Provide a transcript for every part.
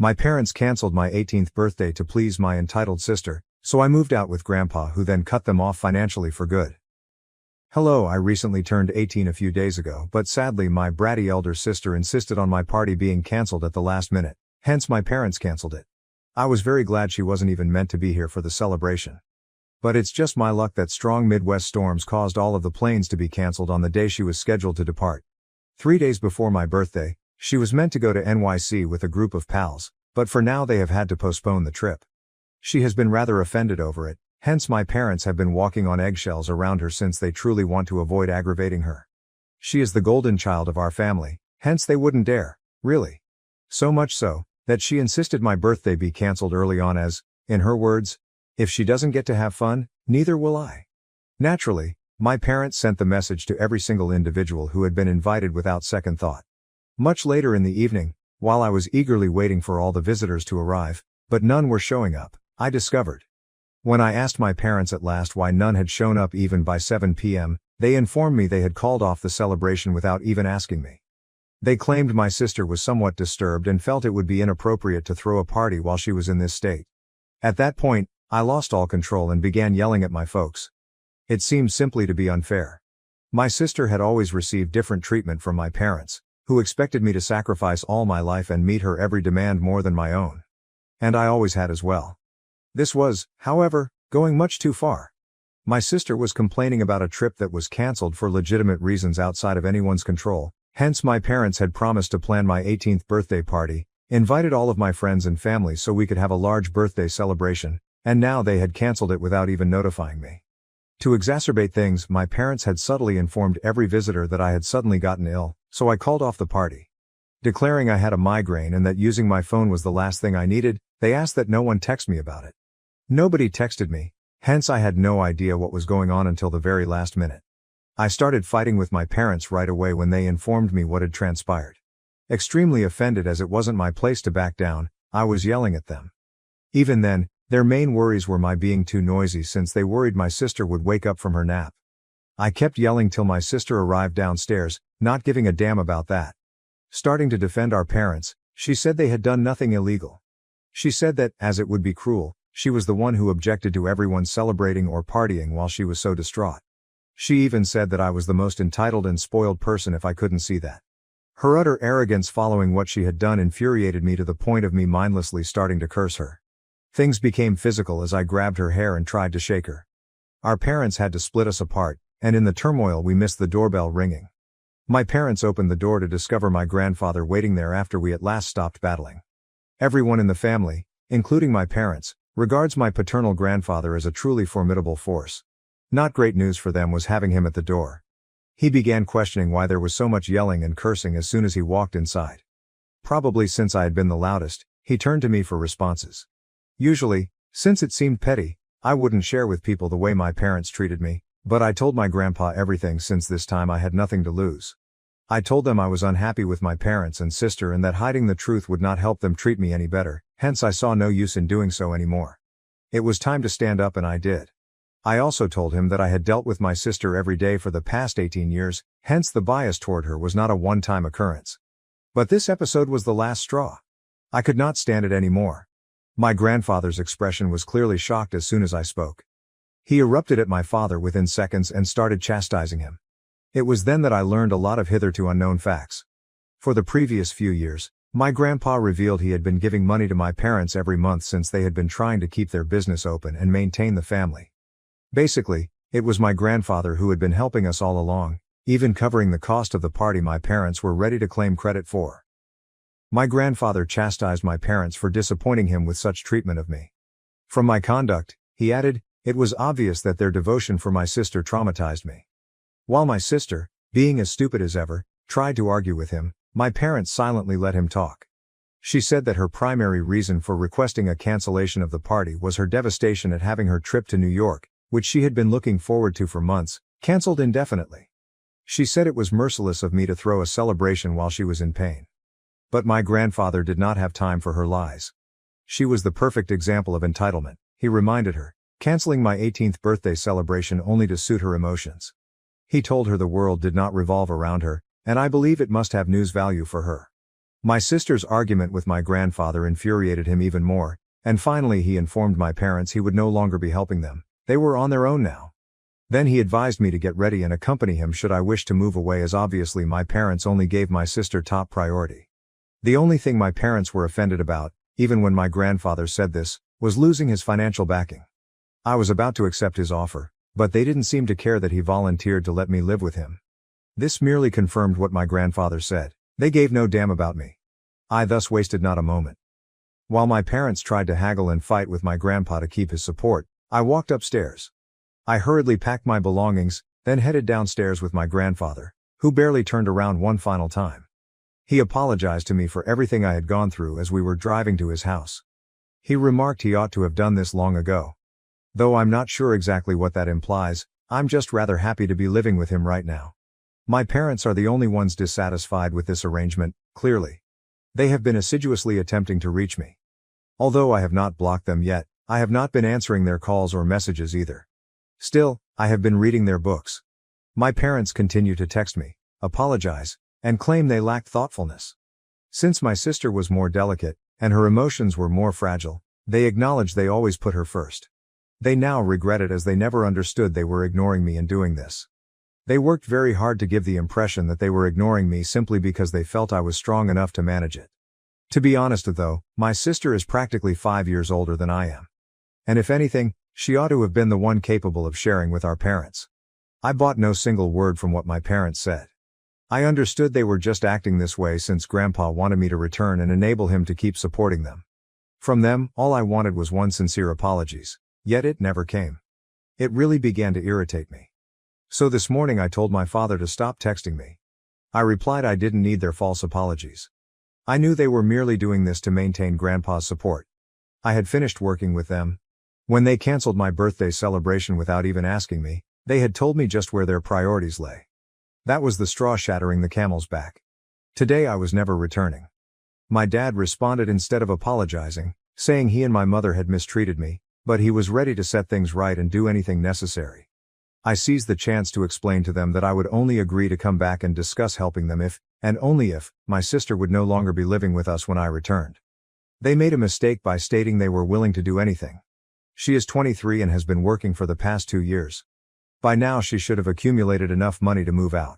My parents canceled my 18th birthday to please my entitled sister, so I moved out with Grandpa, who then cut them off financially for good. Hello, I recently turned 18 a few days ago, but sadly my bratty elder sister insisted on my party being cancelled at the last minute, hence my parents cancelled it. I was very glad she wasn't even meant to be here for the celebration. But it's just my luck that strong Midwest storms caused all of the planes to be cancelled on the day she was scheduled to depart. 3 days before my birthday, she was meant to go to NYC with a group of pals, but for now they have had to postpone the trip. She has been rather offended over it, hence my parents have been walking on eggshells around her since they truly want to avoid aggravating her. She is the golden child of our family, hence they wouldn't dare, really. So much so, that she insisted my birthday be cancelled early on as, in her words, if she doesn't get to have fun, neither will I. Naturally, my parents sent the message to every single individual who had been invited without second thought. Much later in the evening, while I was eagerly waiting for all the visitors to arrive, but none were showing up, I discovered. When I asked my parents at last why none had shown up even by 7 p.m., they informed me they had called off the celebration without even asking me. They claimed my sister was somewhat disturbed and felt it would be inappropriate to throw a party while she was in this state. At that point, I lost all control and began yelling at my folks. It seemed simply to be unfair. My sister had always received different treatment from my parents, who expected me to sacrifice all my life and meet her every demand more than my own. And I always had as well. This was, however, going much too far. My sister was complaining about a trip that was cancelled for legitimate reasons outside of anyone's control, hence my parents had promised to plan my 18th birthday party, invited all of my friends and family so we could have a large birthday celebration, and now they had cancelled it without even notifying me. To exacerbate things, my parents had subtly informed every visitor that I had suddenly gotten ill, so I called off the party. Declaring I had a migraine and that using my phone was the last thing I needed, they asked that no one text me about it. Nobody texted me, hence I had no idea what was going on until the very last minute. I started fighting with my parents right away when they informed me what had transpired. Extremely offended as it wasn't my place to back down, I was yelling at them. Even then, their main worries were my being too noisy since they worried my sister would wake up from her nap. I kept yelling till my sister arrived downstairs, not giving a damn about that. Starting to defend our parents, she said they had done nothing illegal. She said that, as it would be cruel, she was the one who objected to everyone celebrating or partying while she was so distraught. She even said that I was the most entitled and spoiled person if I couldn't see that. Her utter arrogance following what she had done infuriated me to the point of me mindlessly starting to curse her. Things became physical as I grabbed her hair and tried to shake her. Our parents had to split us apart, and in the turmoil we missed the doorbell ringing. My parents opened the door to discover my grandfather waiting there after we at last stopped battling. Everyone in the family, including my parents, regards my paternal grandfather as a truly formidable force. Not great news for them was having him at the door. He began questioning why there was so much yelling and cursing as soon as he walked inside. Probably since I had been the loudest, he turned to me for responses. Usually, since it seemed petty, I wouldn't share with people the way my parents treated me, but I told my grandpa everything since this time I had nothing to lose. I told them I was unhappy with my parents and sister and that hiding the truth would not help them treat me any better, hence I saw no use in doing so anymore. It was time to stand up and I did. I also told him that I had dealt with my sister every day for the past 18 years, hence the bias toward her was not a one-time occurrence. But this episode was the last straw. I could not stand it anymore. My grandfather's expression was clearly shocked as soon as I spoke. He erupted at my father within seconds and started chastising him. It was then that I learned a lot of hitherto unknown facts. For the previous few years, my grandpa revealed he had been giving money to my parents every month since they had been trying to keep their business open and maintain the family. Basically, it was my grandfather who had been helping us all along, even covering the cost of the party my parents were ready to claim credit for. My grandfather chastised my parents for disappointing him with such treatment of me. From my conduct, he added, it was obvious that their devotion for my sister traumatized me. While my sister, being as stupid as ever, tried to argue with him, my parents silently let him talk. She said that her primary reason for requesting a cancellation of the party was her devastation at having her trip to New York, which she had been looking forward to for months, cancelled indefinitely. She said it was merciless of me to throw a celebration while she was in pain. But my grandfather did not have time for her lies. She was the perfect example of entitlement, he reminded her, canceling my 18th birthday celebration only to suit her emotions. He told her the world did not revolve around her, and I believe it must have news value for her. My sister's argument with my grandfather infuriated him even more, and finally he informed my parents he would no longer be helping them. They were on their own now. Then he advised me to get ready and accompany him should I wish to move away, as obviously my parents only gave my sister top priority. The only thing my parents were offended about, even when my grandfather said this, was losing his financial backing. I was about to accept his offer, but they didn't seem to care that he volunteered to let me live with him. This merely confirmed what my grandfather said. They gave no damn about me. I thus wasted not a moment. While my parents tried to haggle and fight with my grandpa to keep his support, I walked upstairs. I hurriedly packed my belongings, then headed downstairs with my grandfather, who barely turned around one final time. He apologized to me for everything I had gone through as we were driving to his house. He remarked he ought to have done this long ago. Though I'm not sure exactly what that implies, I'm just rather happy to be living with him right now. My parents are the only ones dissatisfied with this arrangement, clearly. They have been assiduously attempting to reach me. Although I have not blocked them yet, I have not been answering their calls or messages either. Still, I have been reading their books. My parents continue to text me, apologize, and claim they lacked thoughtfulness. Since my sister was more delicate, and her emotions were more fragile, they acknowledge they always put her first. They now regret it as they never understood they were ignoring me in doing this. They worked very hard to give the impression that they were ignoring me simply because they felt I was strong enough to manage it. To be honest though, my sister is practically 5 years older than I am. And if anything, she ought to have been the one capable of sharing with our parents. I bought no single word from what my parents said. I understood they were just acting this way since Grandpa wanted me to return and enable him to keep supporting them. From them, all I wanted was one sincere apologies. Yet it never came. It really began to irritate me. So this morning I told my father to stop texting me. I replied I didn't need their false apologies. I knew they were merely doing this to maintain Grandpa's support. I had finished working with them. When they canceled my birthday celebration without even asking me, they had told me just where their priorities lay. That was the straw shattering the camel's back. Today I was never returning. My dad responded instead of apologizing, saying he and my mother had mistreated me, but he was ready to set things right and do anything necessary. I seized the chance to explain to them that I would only agree to come back and discuss helping them if, and only if, my sister would no longer be living with us when I returned. They made a mistake by stating they were willing to do anything. She is 23 and has been working for the past 2 years. By now she should have accumulated enough money to move out.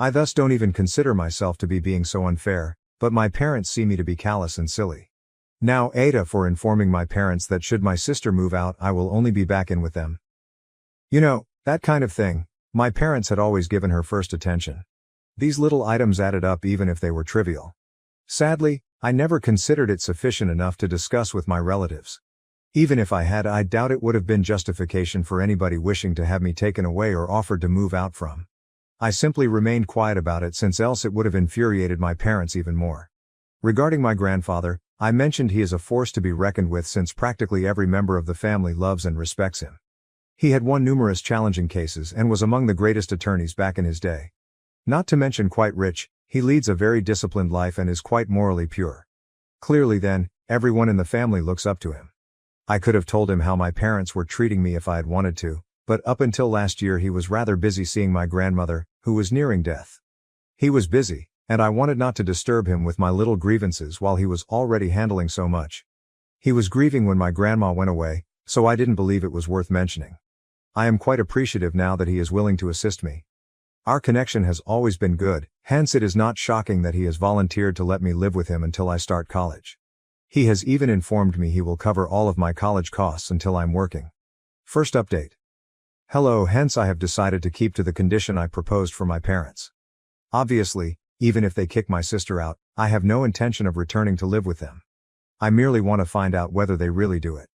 I thus don't even consider myself to be being so unfair, but my parents see me to be callous and silly. Now Ada for informing my parents that should my sister move out I will only be back in with them. You know, that kind of thing. My parents had always given her first attention. These little items added up even if they were trivial. Sadly, I never considered it sufficient enough to discuss with my relatives. Even if I had, I doubt it would have been justification for anybody wishing to have me taken away or offered to move out from. I simply remained quiet about it since else it would have infuriated my parents even more. Regarding my grandfather, I mentioned he is a force to be reckoned with since practically every member of the family loves and respects him. He had won numerous challenging cases and was among the greatest attorneys back in his day. Not to mention quite rich, he leads a very disciplined life and is quite morally pure. Clearly then, everyone in the family looks up to him. I could have told him how my parents were treating me if I had wanted to, but up until last year he was rather busy seeing my grandmother, who was nearing death. He was busy, and I wanted not to disturb him with my little grievances while he was already handling so much. He was grieving when my grandma went away, so I didn't believe it was worth mentioning. I am quite appreciative now that he is willing to assist me. Our connection has always been good, hence it is not shocking that he has volunteered to let me live with him until I start college. He has even informed me he will cover all of my college costs until I'm working. First update. Hello, hence I have decided to keep to the condition I proposed for my parents. Obviously, even if they kick my sister out, I have no intention of returning to live with them. I merely want to find out whether they really do it.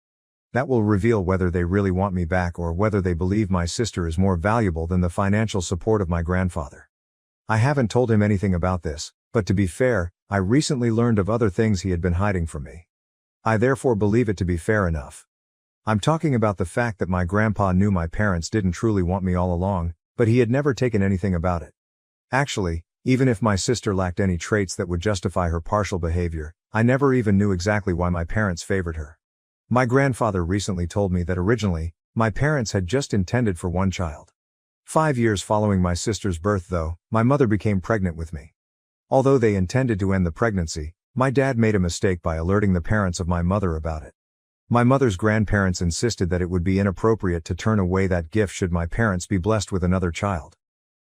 That will reveal whether they really want me back or whether they believe my sister is more valuable than the financial support of my grandfather. I haven't told him anything about this, but to be fair, I recently learned of other things he had been hiding from me. I therefore believe it to be fair enough. I'm talking about the fact that my grandpa knew my parents didn't truly want me all along, but he had never taken anything about it. Actually, even if my sister lacked any traits that would justify her partial behavior, I never even knew exactly why my parents favored her. My grandfather recently told me that originally, my parents had just intended for one child. 5 years following my sister's birth though, my mother became pregnant with me. Although they intended to end the pregnancy, my dad made a mistake by alerting the parents of my mother about it. My mother's grandparents insisted that it would be inappropriate to turn away that gift should my parents be blessed with another child.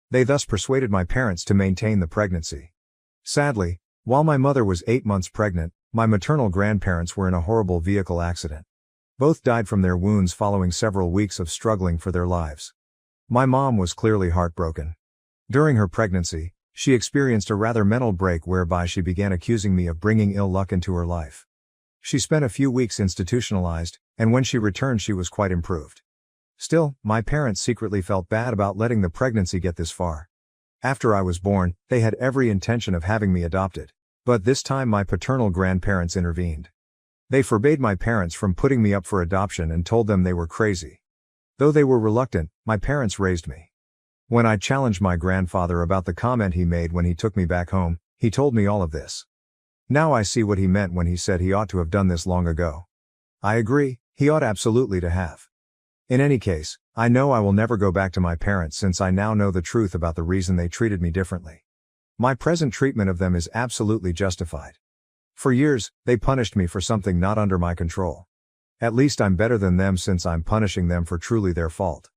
They thus persuaded my parents to maintain the pregnancy. Sadly, while my mother was 8 months pregnant, my maternal grandparents were in a horrible vehicle accident. Both died from their wounds following several weeks of struggling for their lives. My mom was clearly heartbroken. During her pregnancy, she experienced a rather mental break whereby she began accusing me of bringing ill luck into her life. She spent a few weeks institutionalized, and when she returned she was quite improved. Still, my parents secretly felt bad about letting the pregnancy get this far. After I was born, they had every intention of having me adopted. But this time my paternal grandparents intervened. They forbade my parents from putting me up for adoption and told them they were crazy. Though they were reluctant, my parents raised me. When I challenged my grandfather about the comment he made when he took me back home, he told me all of this. Now I see what he meant when he said he ought to have done this long ago. I agree, he ought absolutely to have. In any case, I know I will never go back to my parents since I now know the truth about the reason they treated me differently. My present treatment of them is absolutely justified. For years, they punished me for something not under my control. At least I'm better than them since I'm punishing them for truly their fault.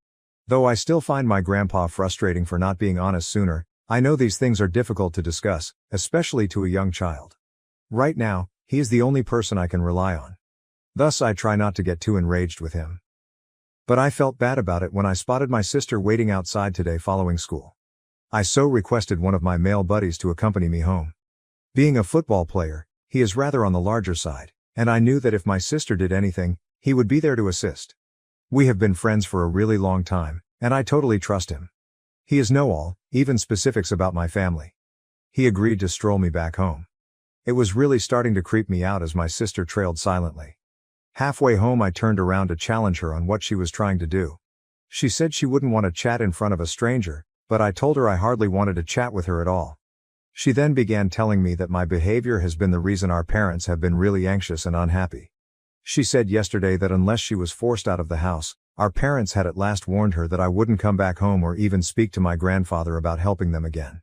Though I still find my grandpa frustrating for not being honest sooner, I know these things are difficult to discuss, especially to a young child. Right now, he is the only person I can rely on. Thus I try not to get too enraged with him. But I felt bad about it when I spotted my sister waiting outside today following school. I so requested one of my male buddies to accompany me home. Being a football player, he is rather on the larger side, and I knew that if my sister did anything, he would be there to assist. We have been friends for a really long time, and I totally trust him. He is know-all, even specifics about my family. He agreed to stroll me back home. It was really starting to creep me out as my sister trailed silently. Halfway home I turned around to challenge her on what she was trying to do. She said she wouldn't want to chat in front of a stranger, but I told her I hardly wanted to chat with her at all. She then began telling me that my behavior has been the reason our parents have been really anxious and unhappy. She said yesterday that unless she was forced out of the house, our parents had at last warned her that I wouldn't come back home or even speak to my grandfather about helping them again.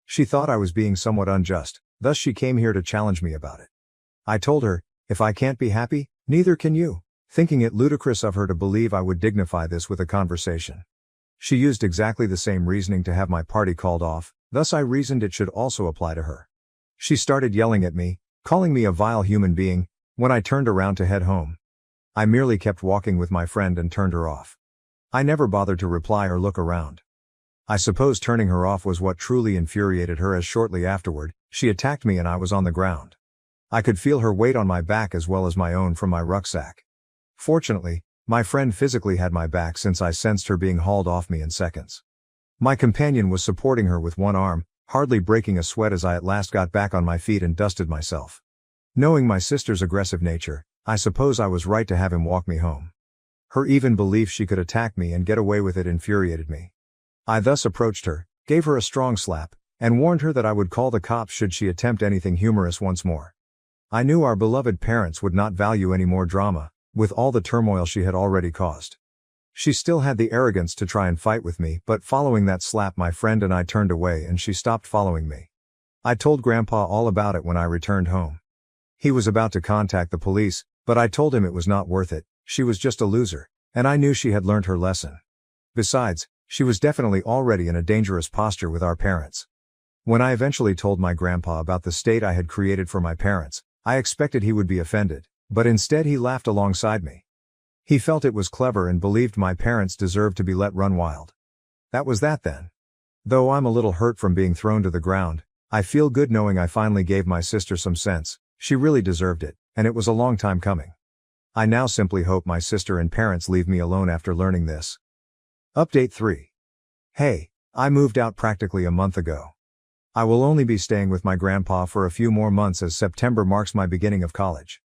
She thought I was being somewhat unjust, thus she came here to challenge me about it. I told her, if I can't be happy, neither can you, thinking it ludicrous of her to believe I would dignify this with a conversation. She used exactly the same reasoning to have my party called off, thus I reasoned it should also apply to her. She started yelling at me, calling me a vile human being, when I turned around to head home. I merely kept walking with my friend and turned her off. I never bothered to reply or look around. I suppose turning her off was what truly infuriated her, as shortly afterward, she attacked me and I was on the ground. I could feel her weight on my back as well as my own from my rucksack. Fortunately, my friend physically had my back since I sensed her being hauled off me in seconds. My companion was supporting her with one arm, hardly breaking a sweat as I at last got back on my feet and dusted myself. Knowing my sister's aggressive nature, I suppose I was right to have him walk me home. Her even belief she could attack me and get away with it infuriated me. I thus approached her, gave her a strong slap, and warned her that I would call the cops should she attempt anything humorous once more. I knew our beloved parents would not value any more drama, with all the turmoil she had already caused. She still had the arrogance to try and fight with me, but following that slap my friend and I turned away and she stopped following me. I told Grandpa all about it when I returned home. He was about to contact the police, but I told him it was not worth it, she was just a loser, and I knew she had learned her lesson. Besides, she was definitely already in a dangerous posture with our parents. When I eventually told my grandpa about the state I had created for my parents, I expected he would be offended, but instead he laughed alongside me. He felt it was clever and believed my parents deserved to be let run wild. That was that then. Though I'm a little hurt from being thrown to the ground, I feel good knowing I finally gave my sister some sense. She really deserved it, and it was a long time coming. I now simply hope my sister and parents leave me alone after learning this. Update 3. Hey, I moved out practically a month ago. I will only be staying with my grandpa for a few more months as September marks my beginning of college.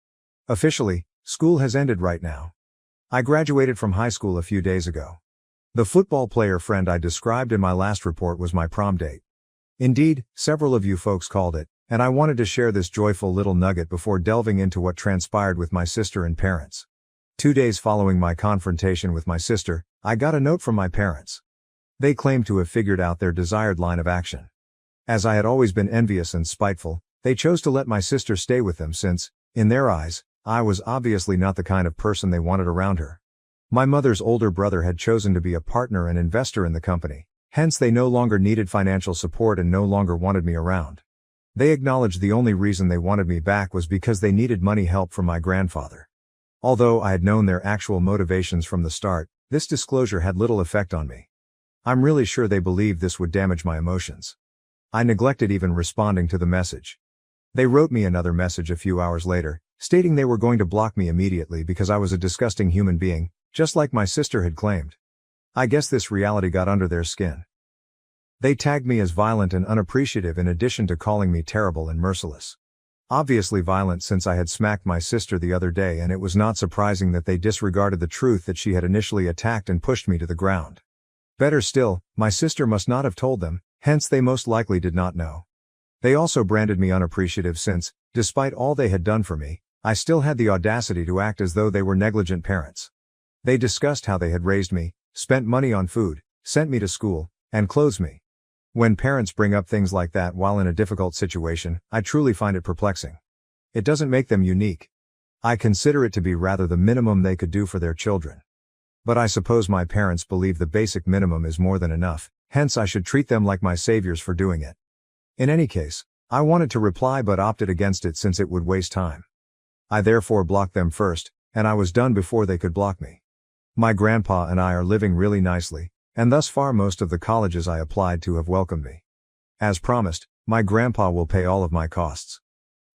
Officially, school has ended right now. I graduated from high school a few days ago. The football player friend I described in my last report was my prom date. Indeed, several of you folks called it, and I wanted to share this joyful little nugget before delving into what transpired with my sister and parents. 2 days following my confrontation with my sister, I got a note from my parents. They claimed to have figured out their desired line of action. As I had always been envious and spiteful, they chose to let my sister stay with them since, in their eyes, I was obviously not the kind of person they wanted around her. My mother's older brother had chosen to be a partner and investor in the company, hence they no longer needed financial support and no longer wanted me around. They acknowledged the only reason they wanted me back was because they needed money help from my grandfather. Although I had known their actual motivations from the start, this disclosure had little effect on me. I'm really sure they believed this would damage my emotions. I neglected even responding to the message. They wrote me another message a few hours later, stating they were going to block me immediately because I was a disgusting human being, just like my sister had claimed. I guess this reality got under their skin. They tagged me as violent and unappreciative in addition to calling me terrible and merciless. Obviously violent since I had smacked my sister the other day, and it was not surprising that they disregarded the truth that she had initially attacked and pushed me to the ground. Better still, my sister must not have told them, hence they most likely did not know. They also branded me unappreciative since, despite all they had done for me, I still had the audacity to act as though they were negligent parents. They discussed how they had raised me, spent money on food, sent me to school, and clothed me. When parents bring up things like that while in a difficult situation, I truly find it perplexing. It doesn't make them unique. I consider it to be rather the minimum they could do for their children. But I suppose my parents believe the basic minimum is more than enough, hence I should treat them like my saviors for doing it. In any case, I wanted to reply but opted against it since it would waste time. I therefore blocked them first, and I was done before they could block me. My grandpa and I are living really nicely, and thus far most of the colleges I applied to have welcomed me. As promised, my grandpa will pay all of my costs.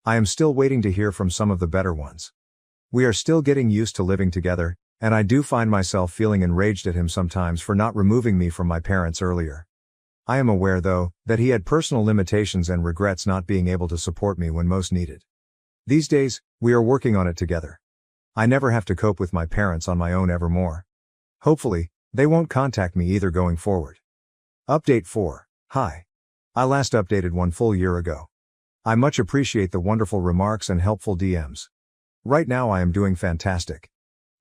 I am still waiting to hear from some of the better ones. We are still getting used to living together, and I do find myself feeling enraged at him sometimes for not removing me from my parents earlier. I am aware, though, that he had personal limitations and regrets not being able to support me when most needed. These days, we are working on it together. I never have to cope with my parents on my own evermore. Hopefully, they won't contact me either going forward. Update 4. Hi. I last updated 1 full year ago. I much appreciate the wonderful remarks and helpful DMs. Right now I am doing fantastic.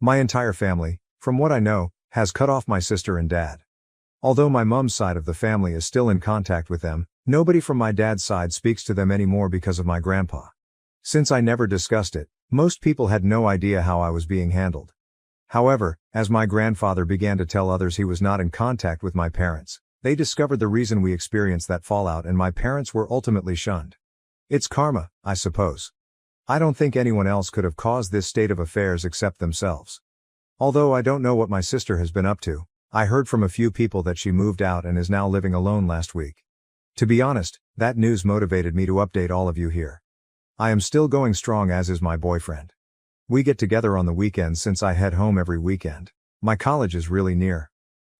My entire family, from what I know, has cut off my sister and dad. Although my mom's side of the family is still in contact with them, nobody from my dad's side speaks to them anymore because of my grandpa. Since I never discussed it, most people had no idea how I was being handled. However, as my grandfather began to tell others he was not in contact with my parents, they discovered the reason we experienced that fallout and my parents were ultimately shunned. It's karma, I suppose. I don't think anyone else could have caused this state of affairs except themselves. Although I don't know what my sister has been up to, I heard from a few people that she moved out and is now living alone last week. To be honest, that news motivated me to update all of you here. I am still going strong, as is my boyfriend. We get together on the weekends since I head home every weekend. My college is really near.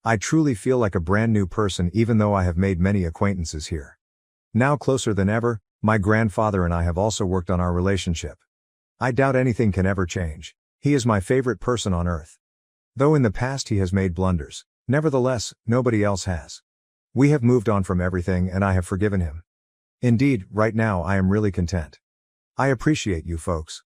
I truly feel like a brand new person even though I have made many acquaintances here. Now closer than ever, my grandfather and I have also worked on our relationship. I doubt anything can ever change. He is my favorite person on earth. Though in the past he has made blunders, nevertheless, nobody else has. We have moved on from everything and I have forgiven him. Indeed, right now I am really content. I appreciate you folks.